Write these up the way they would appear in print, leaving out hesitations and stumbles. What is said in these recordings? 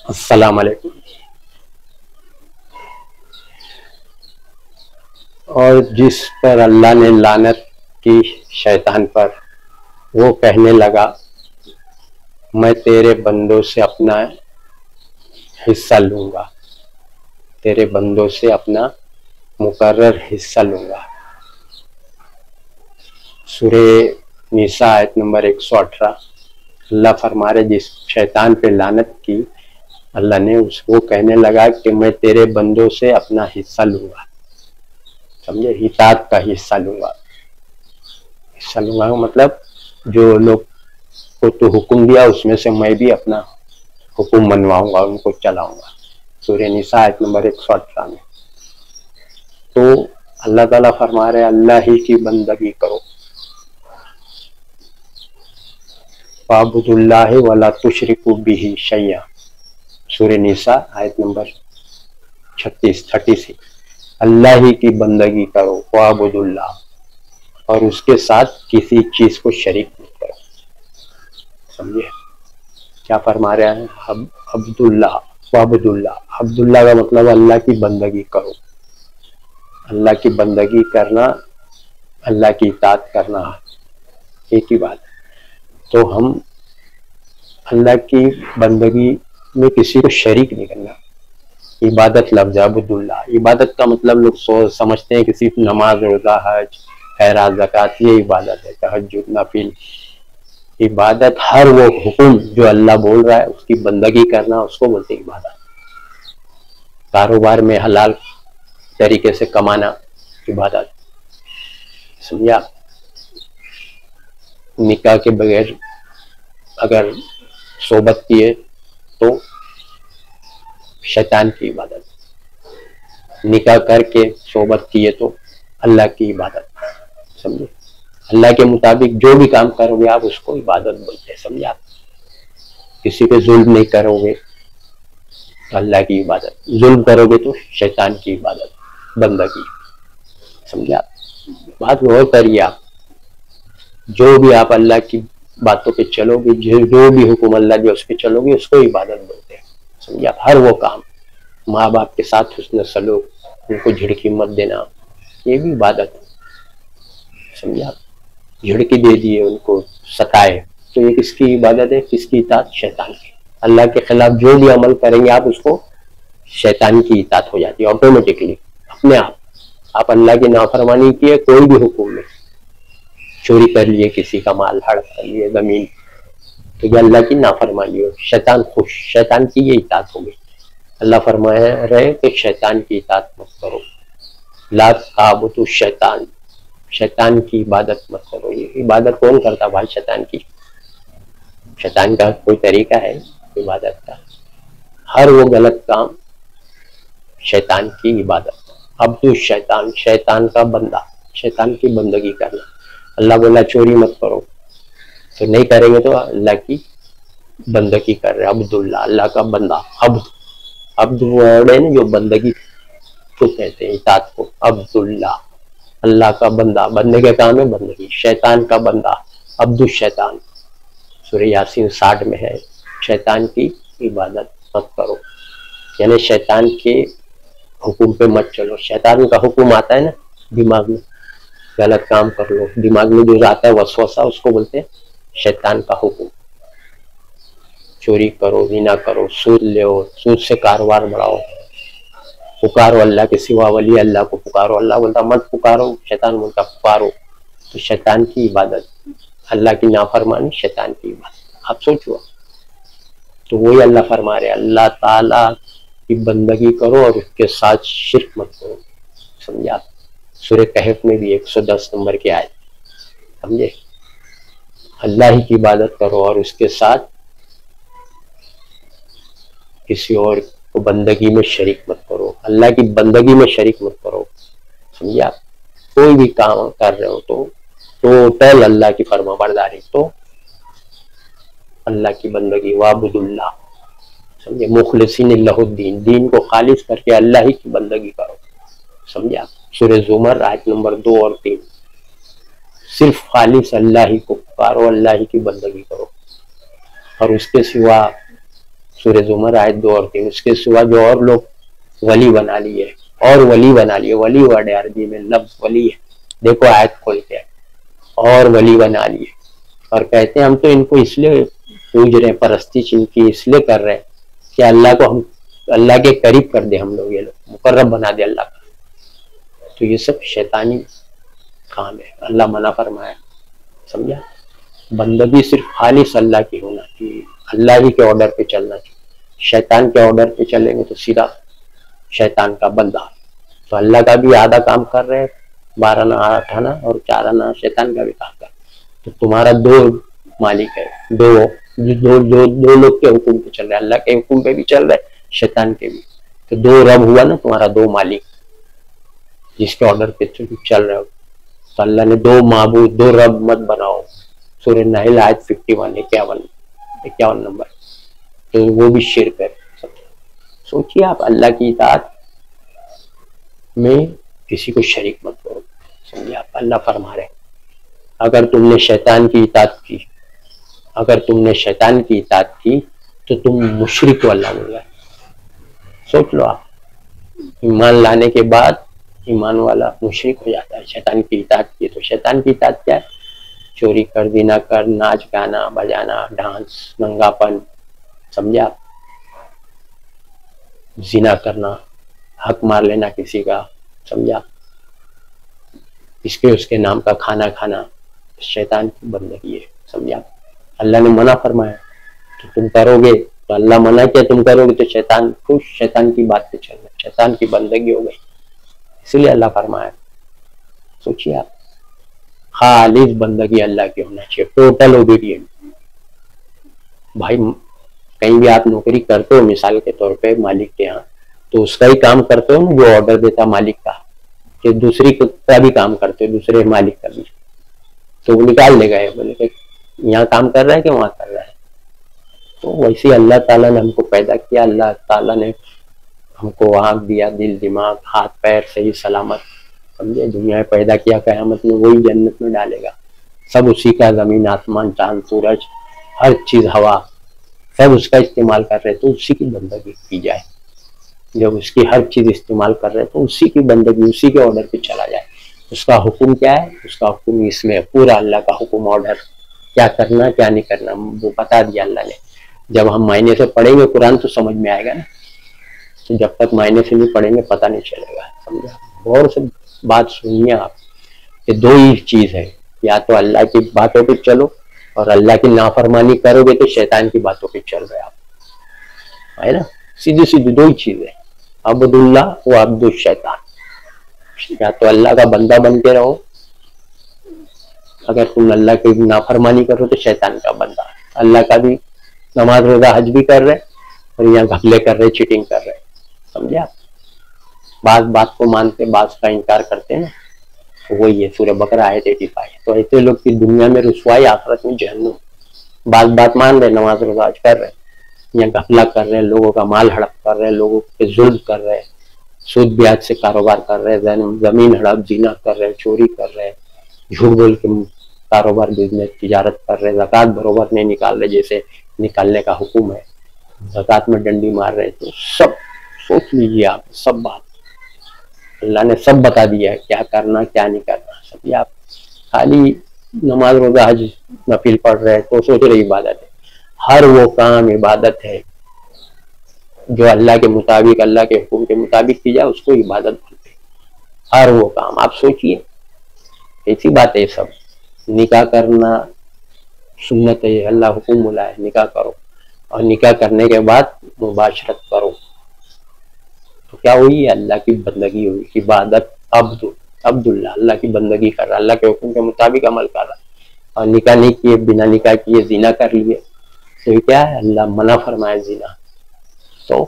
السلام علیکم۔ اور جس پر اللہ نے لعنت کی شیطان پر، وہ کہنے لگا میں تیرے بندوں سے اپنا حصہ لوں گا، تیرے بندوں سے اپنا مقرر حصہ لوں گا۔ سورہ نساء آیت نمبر 118۔ اللہ فرما رہے جس شیطان پہ لعنت کی اللہ نے، اس کو کہنے لگا کہ میں تیرے بندوں سے اپنا حصہ لوں گا، سمجھے، اطاعت کا حصہ لوں گا۔ حصہ لوں گا مطلب جو لوگ کو تو حکم دیا اس میں سے میں بھی اپنا حکم منواؤں گا، ان کو چلاؤں گا۔ سورہ نساء آیت نمبر 118 میں۔ تو اللہ تعالیٰ فرما رہے اللہ ہی کی بندگی کرو، فاعبدوا اللہ ولا تشرکوا بہ شیئا۔ سورہ نساء آیت نمبر 36 اللہ ہی کی بندگی کرو، فاعبدوا اللہ، اور اس کے ساتھ کسی چیز کو شریک مت کرو۔ سمجھے کیا فرما رہے ہیں؟ عبداللہ وعبداللہ، عبداللہ کا مطلب اللہ کی بندگی کرو، اللہ کی بندگی کرنا، اللہ کی اطاعت کرنا ایک ہی بات ہے۔ تو ہم اللہ کی بندگی میں کسی کو شریک نہیں کرنا۔ عبادت لفظ عبداللہ، عبادت کا مطلب لوگ سمجھتے ہیں کسی نماز، روزہ، حج، خیرات، زکوٰۃ، یہ عبادت ہے، تہجد، نفل۔ عبادت ہر وہ حکم جو اللہ بول رہا ہے اس کی بندگی کرنا، اس کو بولتے ہیں عبادت۔ کاروبار میں حلال طریقے سے کمانا عبادت، سمجھا۔ نکاح کے بغیر اگر صحبت کیے تو شیطان کی عبادت، نکاح کر کے صحبت کیے تو اللہ کی عبادت، سمجھے۔ اللہ کے مطابق جو بھی کام کرو گے آپ اس کو عبادت بولتے ہیں، سمجھا۔ کسی پہ ظلم نہیں کرو گے تو اللہ کی عبادت، ظلم کرو گے تو شیطان کی عبادت، بندگی، سمجھا۔ بات غور کریے آپ، جو بھی آپ اللہ کی باتوں پہ چلو گے، جو بھی حکم اللہ جو اس پہ چلو گے اس کو عبادت بولتے ہیں، سمجھا۔ ہر وہ کام، ماں باپ کے ساتھ حسن سلوک، ان کو جھڑکی مت دینا، یہ بھی عبادت ہے، سمجھا۔ جھڑکی دے دیے، ان کو ستائے تو یہ کس کی عبادت ہے، کس کی اطاعت؟ شیطان کی۔ اللہ کے خلاف جو بھی عمل کریں گے آپ اس کو شیطان کی اطاعت ہو جاتی ہے آٹومیٹکلی، اپنے آپ۔ آپ اللہ کی نافرمانی کیے، کوئی بھی حکم میں چوری کر لیے، کسی کا مال ہڑپ کر لیے، زمین، تو یہ اللہ کی نافرمانی ہو، شیطان خوش، شیطان کی یہ اطاعت ہوگی۔ اللہ فرمایا رہے کہ شیطان کی اطاعت مت کرو، لا تعبدوا الشیطان، شیطان کی عبادت مت کرو۔ یہ عبادت کون کرتا بھائی شیطان کی؟ شیطان کا کوئی طریقہ ہے عبادت کا؟ ہر وہ غلط کام شیطان کی عبادت، عبد الشیطان، شیطان کا بندہ، شیطان کی بندگی کرنا۔ اللہ بولا چوری مت کرو تو نہیں کریں گے تو اللہ کی بندگی کر رہے، عبداللہ، اللہ کا بندہ۔ عبد ورڈ ہے نا جو بندگی کو کہتے ہیں، اطاعت کو، عبداللہ، اللہ کا بندہ، بندے کا کام ہے بندگی، شیطان کا بندہ، عبد الشیطان۔ سورہ یاسین 60 میں ہے، شیطان کی عبادت مت کرو، یعنی شیطان کے حکم پہ مت چلو۔ شیطان کا حکم آتا ہے نا دماغ میں، غلط کام کر لو، دماغ میں جو آتا ہے وسوسہ، اس کو بولتے ہیں شیطان کا حکم۔ چوری کرو، زنا کرو، سود لو، سود سے کاروبار بڑھاؤ، پکارو اللہ کے سوا ولی اللہ کو پکارو، اللہ بولتا مت پکارو، شیطان بولتا پکارو، تو شیطان کی عبادت، اللہ کی نافرمانی شیطان کی عبادت۔ آپ سوچو، تو وہی اللہ فرما رہے اللہ تعالیٰ کی بندگی کرو اور اس کے ساتھ شرک مت کرو، سمجھا۔ سورہ کہف میں بھی 110 نمبر کی آیت، سمجھے۔ اللہ ہی کی عبادت کرو اور اس کے ساتھ کسی اور کو بندگی میں شریک مت کرو، اللہ کی بندگی میں شریک مت کرو، سمجھا۔ کوئی بھی کام کر رہے ہو تو ٹوٹل اللہ کی فرما برداری، تو اللہ کی بندگی، وعبد اللہ، سمجھے، مخلصین لہ الدین، دین کو خالص کر کے اللہ ہی کی بندگی کرو، سمجھا۔ سورہ زمر آیت نمبر 2 اور 3، صرف خالص اللہ ہی کو پکارو، اللہ ہی کی بندگی کرو، اور اس کے سوا سورہ زمر آیت 2 اور 3. اس کے سوا جو اور لوگ ولی بنا لیے اور ولی بنا لیے, ولی ورڈ ہے عربی میں, لفظ ولی ہے, دیکھو آیت کھول کے, اور ولی بنا لیے اور کہتے ہیں ہم تو ان کو اس لیے پوج رہے ہیں, پرستش ان کی اس لیے کر رہے ہیں کہ اللہ کو ہم اللہ کے قریب کر دے, ہم لوگ یہ لوگ مقرب بنا دے اللہ کا. تو یہ سب شیطانی کام ہے, اللہ منع فرمایا. سمجھا؟ بندگی صرف خالص اللہ کی ہونا چاہیے, اللہ ہی کے آرڈر پہ چلنا چاہیے. شیطان کے آرڈر پہ چلیں گے تو سیدھا شیطان کا بندہ. تو اللہ کا بھی آدھا کام کر رہے ہیں, 12 آنا 8 آنا, اور 4 آنا شیطان کا بھی کام کر. تو تمہارا 2 مالک ہے, دو لوگ کے حکم پہ چل رہے, اللہ کے حکم پہ بھی چل رہے, شیطان کے بھی. تو 2 رب ہوا نا تمہارا, 2 مالک جس کے آرڈر پہ چل رہے ہو. تو اللہ نے 2 معبود 2 رب مت بناؤ. سورہ نحل آیت 51 نمبر. تو وہ بھی شرک ہے. سوچیے آپ, اللہ کی اطاعت میں کسی کو شریک مت کرو. سمجھے آپ؟ اللہ فرما رہے اگر تم نے شیطان کی اطاعت کی, اگر تم نے شیطان کی اطاعت کی تو تم مشرک کو اللہ بول رہا ہے. سوچ لو آپ, ایمان لانے کے بعد ایمان والا مشرک ہو جاتا ہے شیطان کی اطاعت کی. تو شیطان کی اطاعت کیا ہے؟ چوری کر, زنا کر, ناچ گانا بجانا, ڈانس, ننگا پن. سمجھا؟ زنا کرنا, حق مار لینا کسی کا. سمجھا؟ اس کے نام کا کھانا کھانا شیطان کی بندگی ہے. سمجھا؟ اللہ نے منع فرمایا تو تم کرو گے, تو اللہ منع کیا تم کرو گے تو شیطان خوش, شیطان کی بات پہ چل رہا, شیطان کی بندگی ہو گئی. اسی لیے اللہ فرمایا. سوچیے آپ, خالص بندگی اللہ کی ہونا چاہیے, ٹوٹل اوبیڈینٹ. بھائی کہیں بھی آپ نوکری کرتے ہو مثال کے طور پہ مالک کے یہاں, تو اس کا ہی کام کرتے ہو جو آرڈر دیتا مالک کا, کہ دوسری کا بھی کام کرتے ہو, دوسرے مالک کا بھی. تو وہ نکال لے گئے, بولے کہ یہاں کام کر رہا ہے کہ وہاں کر رہا ہے. تو ویسے اللہ تعالیٰ نے ہم کو پیدا کیا, اللہ تعالیٰ نے ہم کو آنکھ دیا, دل, دماغ, ہاتھ پیر صحیح سلامت. سمجھے؟ دنیا میں پیدا کیا, قیامت میں وہی جنت میں ڈالے گا. سب اسی کا, زمین, آسمان, چاند, سورج, ہر چیز, ہوا, سب اس کا استعمال کر رہے. تو اسی کی بندگی کی جائے. جب اس کی ہر چیز استعمال کر رہے تو اسی کی بندگی, اسی کے آرڈر پہ چلا جائے. اس کا حکم کیا ہے؟ اس کا حکم اس میں پورا اللہ کا حکم, آرڈر, کیا کرنا کیا نہیں کرنا وہ بتا دیا اللہ نے. جب ہم معنی سے پڑھیں گے قرآن تو سمجھ میں آئے گا نا. تو جب تک معنی سے نہیں پڑھیں گے پتہ نہیں چلے گا. سمجھا؟ غور سے بات سنیے آپ, کہ 2 ہی چیز ہے, یا تو اللہ کی باتوں پہ چلو, اور اللہ کی نافرمانی کرو گے تو شیطان کی باتوں پہ چل رہے آپ, ہے نا. سیدھی سیدھی 2 ہی چیزیں, عبد اللہ و عبد الشیطان. یا تو اللہ کا بندہ بن کے رہو, اگر تم اللہ کی نافرمانی کرو تو شیطان کا بندہ. اللہ کا بھی نماز روزہ حج بھی کر رہے, اور یہاں گھپلے کر رہے, چیٹنگ کر رہے. سمجھا؟ بعض بات کو مانتے, بعض کا انکار کرتے ہیں. وہی ہے سورہ بقرہ آیت 85. تو ایسے لوگ کی دنیا میں رسوائی, آخرت میں جہنم. بعض بات مان رہے, نماز روزہ حج کر رہے, یہاں گھپلا کر رہے ہیں, لوگوں کا مال ہڑپ کر رہے ہیں, لوگوں پہ ظلم کر رہے, سود بیاج سے کاروبار کر رہے, زمین ہڑپ, زنا کر رہے, چوری کر رہے, جھوٹ بول کے کاروبار, بزنس, تجارت کر رہے, زکوٰۃ برابر نہیں نکال رہے جیسے نکالنے کا حکم ہے, زکوٰۃ میں ڈنڈی مار رہے. تو سب سوچ لیجیے آپ, سب بات اللہ نے سب بتا دیا ہے, کیا کرنا کیا نہیں کرنا. سب آپ خالی نماز روزہ حج نفل پڑھ رہے تو سوچ رہے عبادت ہے. ہر وہ کام عبادت ہے جو اللہ کے مطابق, اللہ کے حکم کے مطابق کی جائے, اس کو عبادت بولتے ہیں. ہر وہ کام آپ سوچئے, ایسی بات ہے. سب نکاح کرنا سنت ہے, اللہ حکم بولا ہے نکاح کرو, اور نکاح کرنے کے بعد مباشرت کرو. تو کیا ہوئی؟ اللہ کی بندگی ہوئی, عبادت. عبداللہ, اللہ کی بندگی کر رہا, اللہ کے حکم کے مطابق عمل کر رہا. اور نکاح نہیں کیے, بنا نکاح کیے زنا کر لیے, تو یہ کیا ہے؟ اللہ منع فرمائے زنا. تو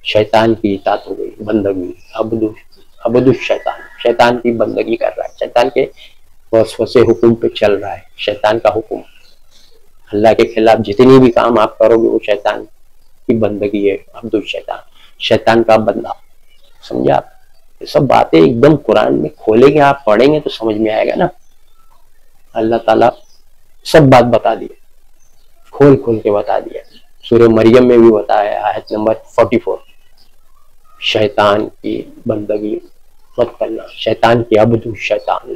شیطان کی اطاعت ہو گئی, بندگی. عبد الشیطان, شیطان کی بندگی کر رہا ہے, شیطان کے وسوسے حکم پہ چل رہا ہے. شیطان کا حکم, اللہ کے خلاف جتنی بھی کام آپ کرو گے وہ شیطان کی بندگی ہے. عبد الشیطان, شیطان کا بندہ. سمجھا آپ؟ یہ سب باتیں ایک دم قرآن میں کھولیں گے آپ, پڑھیں گے تو سمجھ میں آئے گا نا. اللہ تعالیٰ سب بات بتا دی, کھول کھول کے بتا دیا. سورہ مریم میں بھی بتایا ہے آیت نمبر 44، شیطان کی بندگی مت کرنا، شیطان کی عبدو شیطان،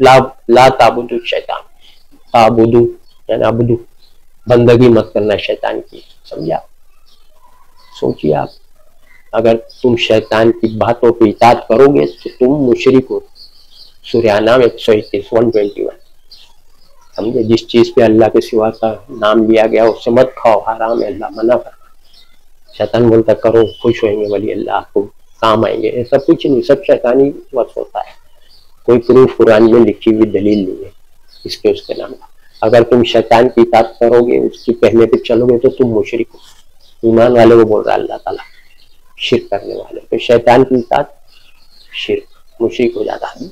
لا تعبدو شیطان، تعبدو یعنی عبدو، بندگی مت کرنا شیطان کی، سمجھا؟ سوچیے آپ، اگر تم شیطان کی باتوں پہ اطاعت کرو گے تو تم مشرک ہو۔ سورہ انعام 121 121، سمجھے؟ جس چیز پہ اللہ کے سوا کا نام لیا گیا اس سے مت کھاؤ، حرام ہے، اللہ منع کر۔ شیطان بولتا کرو، خوش ہوئیں گے ولی اللہ، آپ کو کام آئیں گے، ایسا کچھ نہیں، سب شیطانی وقت ہوتا ہے، کوئی پروف قرآن میں لکھی ہوئی دلیل نہیں ہے اس کے نام کا۔ اگر تم شیطان کی اطاعت کرو گے، اس کی کہنے پہ چلو گے تو تم مشرک ہو۔ ایمان والے کو بول رہا ہے اللہ تعالیٰ، شرک کرنے والے، تو شیطان کی اطاعت شرک، مشرک ہو جاتا ہے۔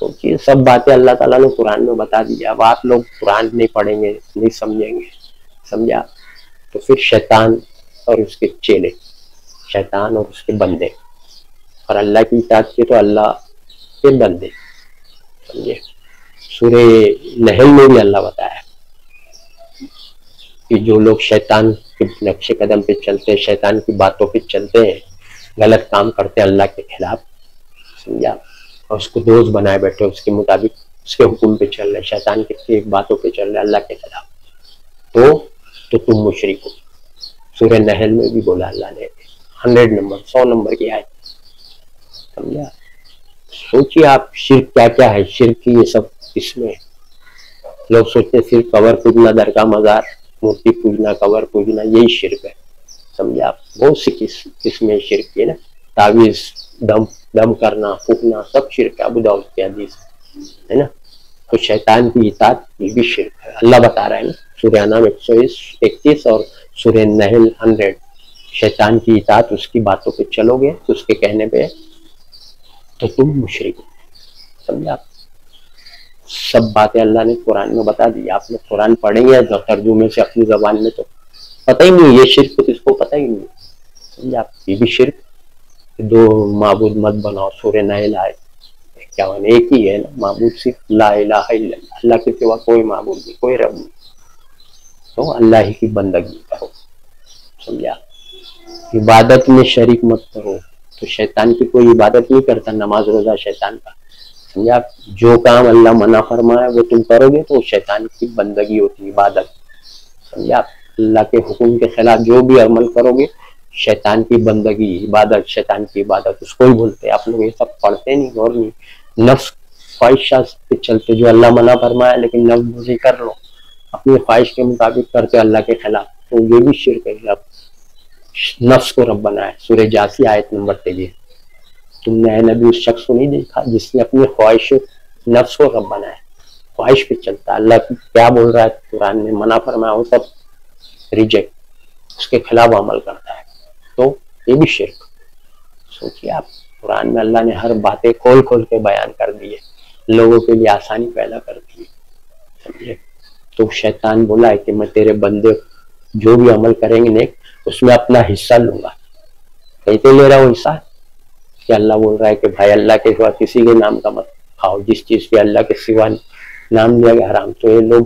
سوچیے، سب باتیں اللہ تعالیٰ نے قرآن میں بتا دی، اب آپ لوگ قرآن نہیں پڑھیں گے، نہیں سمجھیں گے، سمجھا؟ تو پھر شیطان اور اس کے چیلے، شیطان اور اس کے بندے، اور اللہ کی اطاعت کی تو اللہ کے بندے، سمجھے؟ سورہ نحل میں بھی اللہ بتایا کہ جو لوگ شیطان کے نقش قدم پہ چلتے ہیں، شیطان کی باتوں پہ چلتے ہیں، غلط کام کرتے ہیں اللہ کے خلاف، سمجھا؟ اور اس کو دوست بنائے بیٹھے، اس کے مطابق اس کے حکم پہ چل رہے، شیطان کے باتوں پہ چل رہے اللہ کے خلاف، تو تم مشرک ہو۔ سورہ نحل میں بھی بولا اللہ نے، 100 نمبر کی آیت، سمجھا؟ سوچیے آپ، شرک کیا کیا ہے، شرک کی یہ سب قسمیں۔ لوگ سوچتے ہیں صرف قبر پوجنا، درگاہ مزار، مورتی پوجنا، قبر پوجنا، یہی شرک ہے، سمجھا؟ بہت سی قسمیں شرک کی نا، تعویذ، دم کرنا، پھونکنا، سب شرک ہے، ابو داؤد کی حدیث ہے نا۔ تو شیطان کی اطاعت یہ بھی شرک ہے، اللہ بتا رہا ہے نا، سورہ انعام 121 اور سورہ نحل 100، شیطان کی اطاعت، اس کی باتوں پہ چلو گے، اس کے کہنے پہ، تو تم مشرک ہو، سمجھا؟ سب باتیں اللہ نے قرآن میں بتا دی، آپ نے قرآن پڑھیں گے ترجمے سے اپنی زبان میں تو پتہ ہی نہیں یہ شرک، تو کس کو پتہ ہی نہیں، سمجھا؟ یہ بھی شرک، دو معبود مت بناؤ، سورہ نحل آئے 51، ایک ہی ہے نا معبود، صرف لا الہ الا اللہ، اللہ کے سوا کوئی معبود نہیں، کوئی رب نہیں، تو اللہ ہی کی بندگی کرو، سمجھا؟ عبادت میں شریک مت کرو، تو شیطان کی کوئی عبادت نہیں کرتا، نماز روزہ شیطان کا، سمجھا؟ جو کام اللہ منع فرمایا وہ تم کرو گے تو شیطان کی بندگی ہوتی، عبادت، سمجھا؟ اللہ کے حکم کے خلاف جو بھی عمل کرو گے، شیطان کی بندگی، عبادت، شیطان کی عبادت، اس کو ہی بولتے ہیں۔ آپ لوگ یہ سب پڑھتے نہیں، غور نہیں، نفس خواہشات پہ چلتے، جو اللہ منع فرمایا لیکن نفس بازی کر لو، اپنی خواہش کے مطابق کرتے اللہ کے خلاف، تو یہ بھی شرک ہے۔ رب نفس کو رب بنایا، سورہ جاثیہ آیت نمبر 23، تم نے اے نبی اس شخص کو نہیں دیکھا جس نے اپنی خواہش نفس کو رب بنایا، خواہش پہ چلتا، اللہ کیا بول رہا ہے قرآن میں، منع فرمایا وہ سب ریجیکٹ، اس کے خلاف عمل کرتا ہے، تو یہ بھی شرک۔ سوچیے آپ، قرآن میں اللہ نے ہر باتیں کھول کھول کے بیان کر دی ہے، لوگوں کے لیے آسانی پیدا کر دی ہے، سمجھے؟ تو شیطان بولا ہے کہ میں تیرے بندے جو بھی عمل کریں گے نیک، اس میں اپنا حصہ لوں گا، کیسے لے رہا ہوں حصہ؟ کہ اللہ بول رہا ہے کہ بھائی اللہ کے سوا کسی کے نام کا مت کھاؤ، جس چیز پہ اللہ کے سوا نام لیا گیا حرام، تو یہ لوگ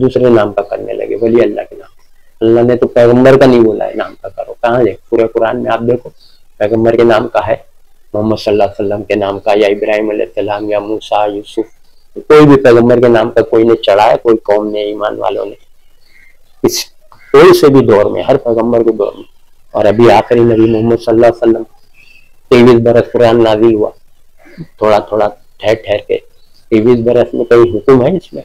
دوسرے نام کا کرنے لگے، ولی اللہ کے نام۔ اللہ نے تو پیغمبر کا نہیں بولا ہے نام کا کرو، کہاں ہے پورے قرآن میں؟ آپ دیکھو پیغمبر کے نام کا ہے، محمد صلی اللہ علیہ وسلم کے نام کا، یا ابراہیم علیہ السلام، یا موسیٰ، یوسف، کوئی بھی پیغمبر کے نام کا کوئی نے چڑھایا، کوئی قوم نے، ایمان والوں نے، اس کوئی سے بھی دور میں، ہر پیغمبر کے دور میں۔ اور ابھی آخری نبی محمد صلی اللہ علیہ وسلم 23 برس قرآن نازل ہوا، تھوڑا تھوڑا ٹھہر ٹھہر کے، 23 برس میں کوئی حکم ہے اس میں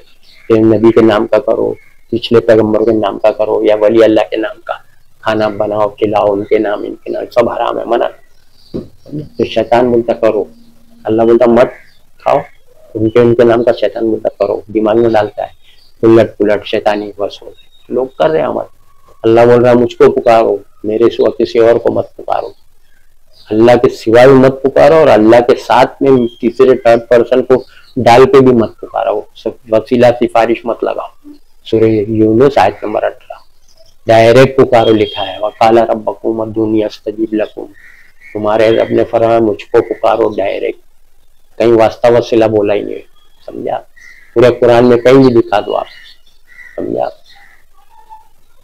کہ نبی کے نام کا کرو، پچھلے پیغمبر کے نام کا کرو، یا ولی اللہ کے نام کا کھانا بناؤ کھلاؤ، ان کے نام ان کے نام، سب حرام ہے، منع۔ تو شیطان بولتا کرو، اللہ بولتا مت کھاؤ، ان کے نام کا، شیطان بولتا کرو، دماغ میں ڈالتا ہے، الٹ پلٹ شیطانی بس ہو گئے، لوگ کر رہے ہیں عمل۔ اللہ بول رہا ہے مجھ کو پکارو، میرے سوا کسی اور کو مت پکارو، اللہ کے سوائے مت پکارو، اور اللہ کے ساتھ میں تیسرے تھرڈ پرسن کو ڈال کے بھی مت پکارو، وسیلہ سفارش مت لگاؤ۔ سورہ یونس آیت نمبر 18، ڈائریکٹ پکارو لکھا ہے، وقال ربکم ادعونی استجب لکم، تمہارے رب نے فرمایا مجھ کو پکارو ڈائریکٹ، کہیں واسطہ وسیلہ بولا ہی نہیں، سمجھا؟ پورے قرآن میں کہیں بھی دکھا دو آپ، سمجھا؟